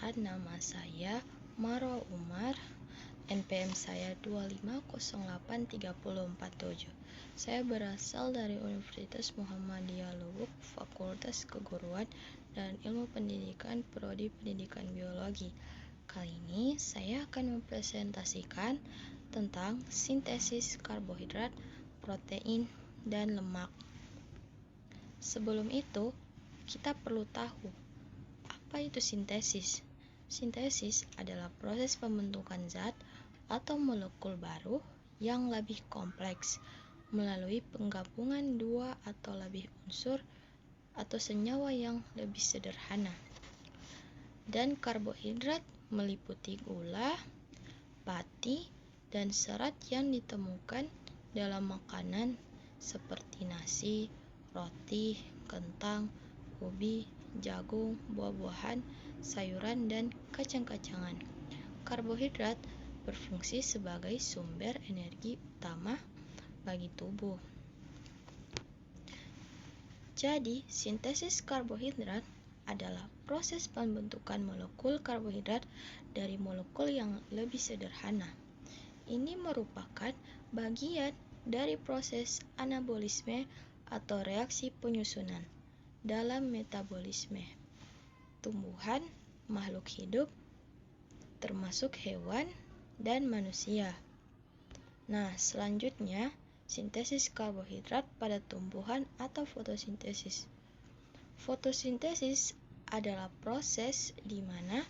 Perkenalkan, nama saya Marwa Umar. NPM saya 2508347. Saya berasal dari Universitas Muhammadiyah Lubuk, Fakultas Keguruan dan Ilmu Pendidikan, Prodi Pendidikan Biologi. Kali ini saya akan mempresentasikan tentang sintesis karbohidrat, protein, dan lemak. Sebelum itu, kita perlu tahu apa itu sintesis. Sintesis adalah proses pembentukan zat atau molekul baru yang lebih kompleks melalui penggabungan dua atau lebih unsur atau senyawa yang lebih sederhana. Dan karbohidrat meliputi gula, pati, dan serat yang ditemukan dalam makanan seperti nasi, roti, kentang, ubi, jagung, buah-buahan, sayuran, dan kacang-kacangan. Karbohidrat berfungsi sebagai sumber energi utama bagi tubuh. Jadi, sintesis karbohidrat adalah proses pembentukan molekul karbohidrat dari molekul yang lebih sederhana. Ini merupakan bagian dari proses anabolisme atau reaksi penyusunan dalam metabolisme tumbuhan, makhluk hidup, termasuk hewan dan manusia. Nah, selanjutnya, sintesis karbohidrat pada tumbuhan atau fotosintesis. Fotosintesis adalah proses di mana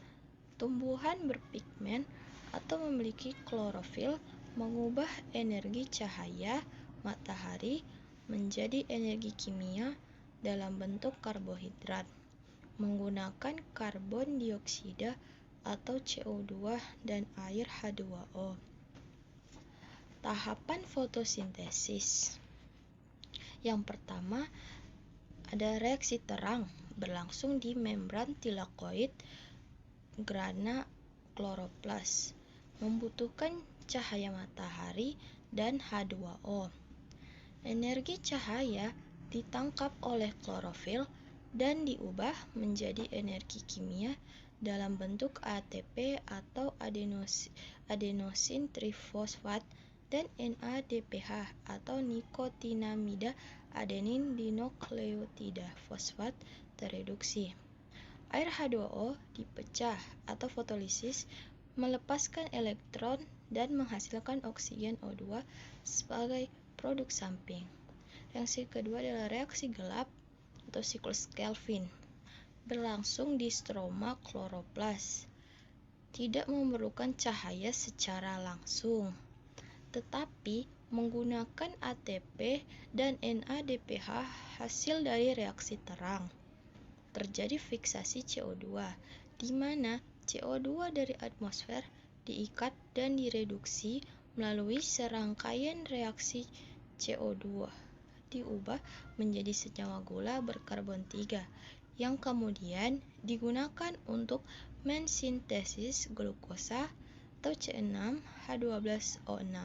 tumbuhan berpigmen atau memiliki klorofil mengubah energi cahaya matahari menjadi energi kimia dalam bentuk karbohidrat menggunakan karbon dioksida atau CO2 dan air H2O. Tahapan fotosintesis. Yang pertama, ada reaksi terang berlangsung di membran tilakoid grana kloroplas, membutuhkan cahaya matahari dan H2O. Energi cahaya ditangkap oleh klorofil dan diubah menjadi energi kimia dalam bentuk ATP atau adenosin trifosfat dan NADPH atau nikotinamida adenin dinukleotida fosfat tereduksi. Air H2O dipecah atau fotolisis melepaskan elektron dan menghasilkan oksigen O2 sebagai produk samping. Reaksi kedua adalah reaksi gelap atau siklus Kelvin berlangsung di stroma kloroplas. Tidak memerlukan cahaya secara langsung, tetapi menggunakan ATP dan NADPH hasil dari reaksi terang. Terjadi fiksasi CO2, di mana CO2 dari atmosfer diikat dan direduksi melalui serangkaian reaksi CO2 diubah menjadi senyawa gula berkarbon 3 yang kemudian digunakan untuk mensintesis glukosa atau C6H12O6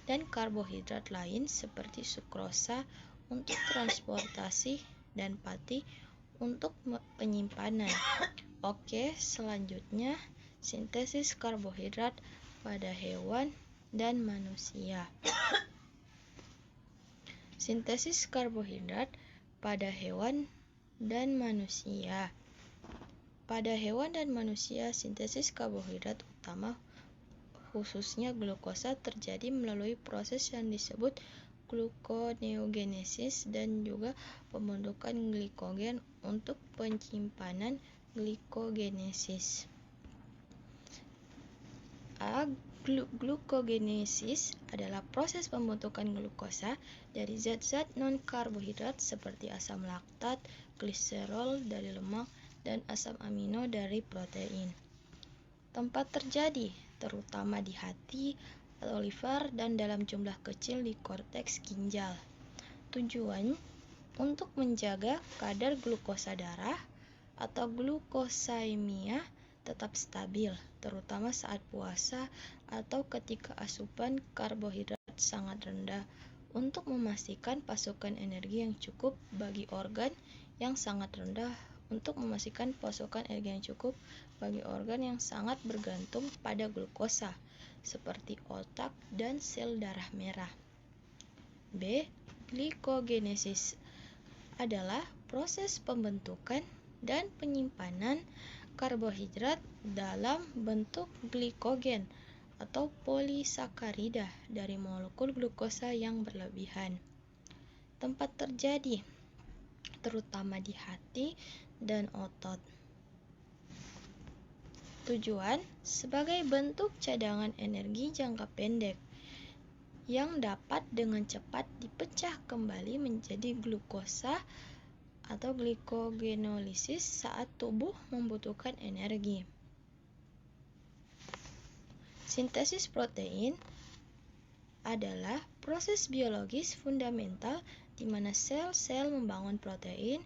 dan karbohidrat lain seperti sukrosa untuk transportasi dan pati untuk penyimpanan. Oke, selanjutnya sintesis karbohidrat pada hewan dan manusia. Sintesis karbohidrat pada hewan dan manusia. Pada hewan dan manusia, sintesis karbohidrat utama khususnya glukosa terjadi melalui proses yang disebut gluconeogenesis dan juga pembentukan glikogen untuk penyimpanan glikogenesis. Glucogenesis adalah proses pembentukan glukosa dari zat-zat non-karbohidrat seperti asam laktat, gliserol dari lemak, dan asam amino dari protein. Tempat terjadi terutama di hati atau liver dan dalam jumlah kecil di korteks ginjal. Tujuan untuk menjaga kadar glukosa darah atau glukosaemia tetap stabil, terutama saat puasa atau ketika asupan karbohidrat sangat rendah untuk memastikan pasokan energi yang cukup bagi organ yang sangat rendah untuk memastikan pasokan energi yang cukup bagi organ yang sangat bergantung pada glukosa, seperti otak dan sel darah merah. B. Glikogenesis adalah proses pembentukan dan penyimpanan karbohidrat dalam bentuk glikogen atau polisakarida dari molekul glukosa yang berlebihan. Tempat terjadi terutama di hati dan otot. Tujuan sebagai bentuk cadangan energi jangka pendek yang dapat dengan cepat dipecah kembali menjadi glukosa atau glikogenolisis saat tubuh membutuhkan energi. Sintesis protein adalah proses biologis fundamental di mana sel-sel membangun protein.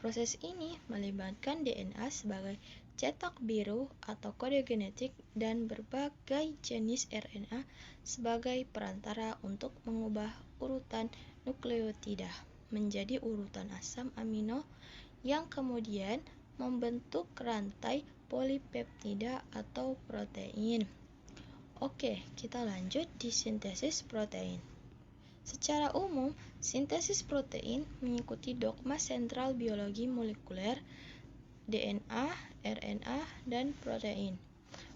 Proses ini melibatkan DNA sebagai cetak biru atau kode genetik dan berbagai jenis RNA sebagai perantara untuk mengubah urutan nukleotida menjadi urutan asam amino yang kemudian membentuk rantai polipeptida atau protein. Oke, kita lanjut di sintesis protein. Secara umum, sintesis protein mengikuti dogma sentral biologi molekuler, DNA, RNA, dan protein.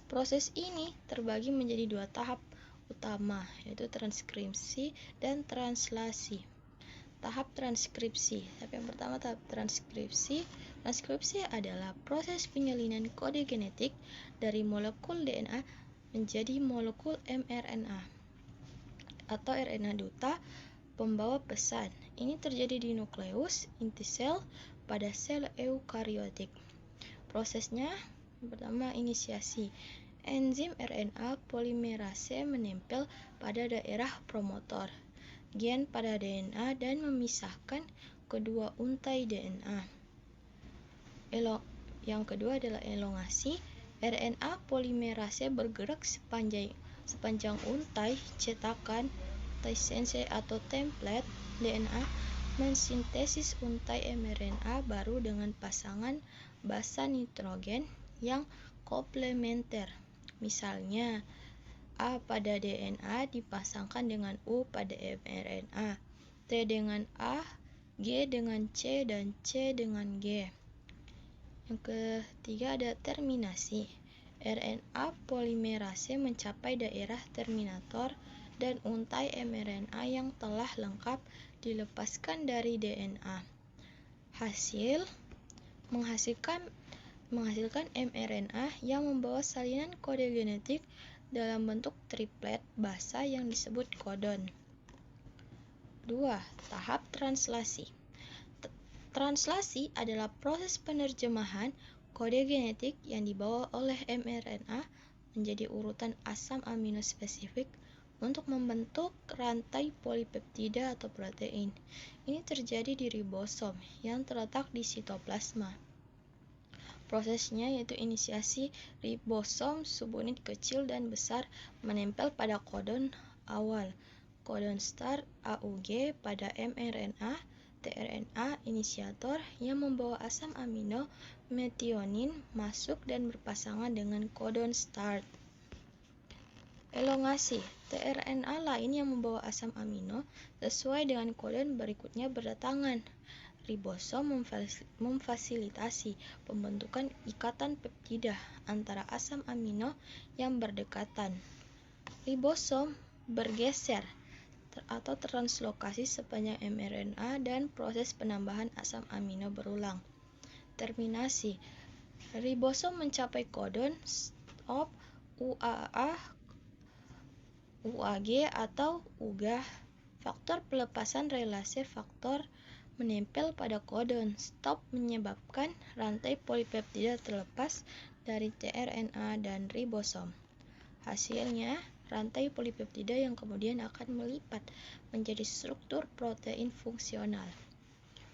Proses ini terbagi menjadi dua tahap utama, yaitu transkripsi dan translasi. Tahap transkripsi. Yang pertama, tahap transkripsi. Transkripsi adalah proses penyalinan kode genetik dari molekul DNA menjadi molekul mRNA atau RNA duta pembawa pesan. Ini terjadi di nukleus inti sel pada sel eukariotik. Prosesnya pertama inisiasi. Enzim RNA polimerase menempel pada daerah promotor gen pada DNA dan memisahkan kedua untai DNA. Yang kedua adalah elongasi. RNA polimerase bergerak sepanjang untai cetakan antisense atau template DNA mensintesis untai mRNA baru dengan pasangan basa nitrogen yang komplementer. Misalnya, A pada DNA dipasangkan dengan U pada mRNA, T dengan A, G dengan C, dan C dengan G. Yang ketiga ada terminasi. RNA polimerase mencapai daerah terminator dan untai mRNA yang telah lengkap dilepaskan dari DNA. Menghasilkan mRNA yang membawa salinan kode genetik dalam bentuk triplet basa yang disebut kodon. 2. Tahap translasi. Translasi adalah proses penerjemahan kode genetik yang dibawa oleh mRNA menjadi urutan asam amino spesifik untuk membentuk rantai polipeptida atau protein. Ini terjadi di ribosom yang terletak di sitoplasma. Prosesnya yaitu inisiasi ribosom subunit kecil dan besar menempel pada kodon awal, kodon start AUG pada mRNA, tRNA inisiator yang membawa asam amino metionin masuk dan berpasangan dengan kodon start. Elongasi. tRNA lain yang membawa asam amino sesuai dengan kodon berikutnya berdatangan. Ribosom memfasilitasi pembentukan ikatan peptida antara asam amino yang berdekatan. Ribosom bergeser atau translokasi sepanjang mRNA dan proses penambahan asam amino berulang. Terminasi. Ribosom mencapai kodon stop UAA, UAG atau UGA. Faktor pelepasan relase faktor menempel pada kodon stop menyebabkan rantai polipeptida terlepas dari tRNA dan ribosom. Hasilnya, rantai polipeptida yang kemudian akan melipat menjadi struktur protein fungsional.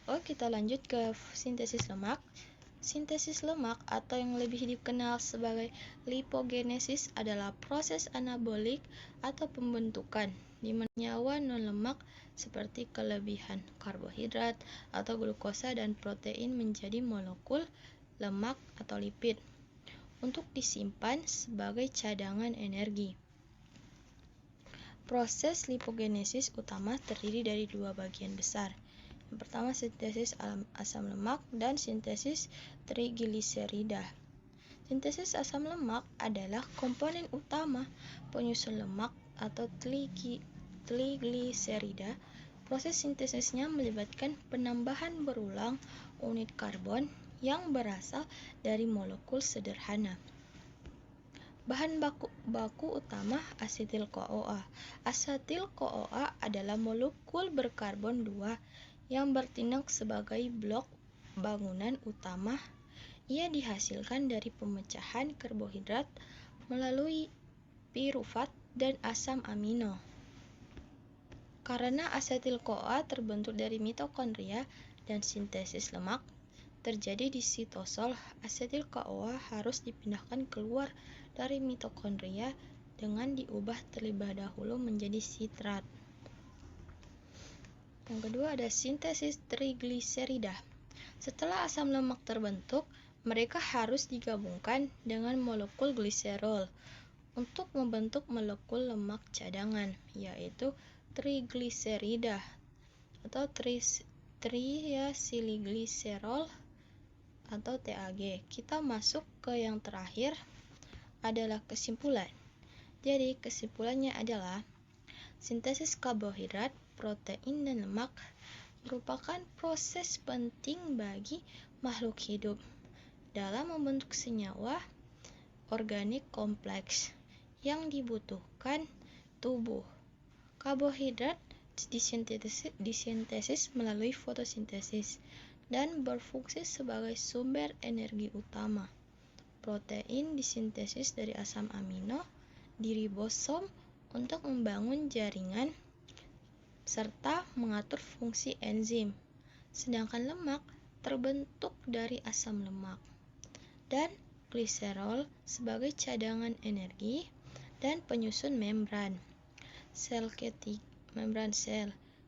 Kita lanjut ke sintesis lemak. Sintesis lemak atau yang lebih dikenal sebagai lipogenesis adalah proses anabolik atau pembentukan di mana senyawa non-lemak seperti kelebihan karbohidrat atau glukosa dan protein menjadi molekul lemak atau lipid untuk disimpan sebagai cadangan energi. Proses lipogenesis utama terdiri dari dua bagian besar. Yang pertama, sintesis asam lemak dan sintesis trigliserida. Sintesis asam lemak adalah komponen utama penyusun lemak atau trigliserida. Proses sintesisnya melibatkan penambahan berulang unit karbon yang berasal dari molekul sederhana. Bahan baku utama asetil-CoA. Asetil-CoA adalah molekul berkarbon 2 yang bertindak sebagai blok bangunan utama. Ia dihasilkan dari pemecahan karbohidrat melalui pirufat dan asam amino. Karena asetil-CoA terbentuk dari mitokondria dan sintesis lemak terjadi di sitosol, asetil-CoA harus dipindahkan keluar dari mitokondria dengan diubah terlebih dahulu menjadi sitrat. Yang kedua ada sintesis trigliserida. Setelah asam lemak terbentuk, mereka harus digabungkan dengan molekul gliserol untuk membentuk molekul lemak cadangan, yaitu trigliserida atau triacylglycerol atau TAG. Kita masuk ke yang terakhir adalah kesimpulan. Jadi kesimpulannya adalah sintesis karbohidrat, protein, dan lemak merupakan proses penting bagi makhluk hidup dalam membentuk senyawa organik kompleks yang dibutuhkan tubuh. Karbohidrat disintesis melalui fotosintesis dan berfungsi sebagai sumber energi utama. Protein disintesis dari asam amino di ribosom untuk membangun jaringan serta mengatur fungsi enzim. Sedangkan lemak terbentuk dari asam lemak dan gliserol sebagai cadangan energi dan penyusun membran sel.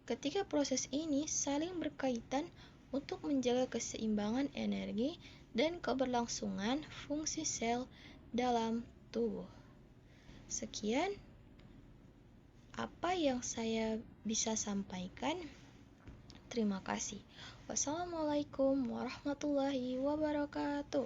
Ketiga proses ini saling berkaitan untuk menjaga keseimbangan energi dan keberlangsungan fungsi sel dalam tubuh. Sekian apa yang saya bisa sampaikan. Terima kasih. Wassalamualaikum warahmatullahi wabarakatuh.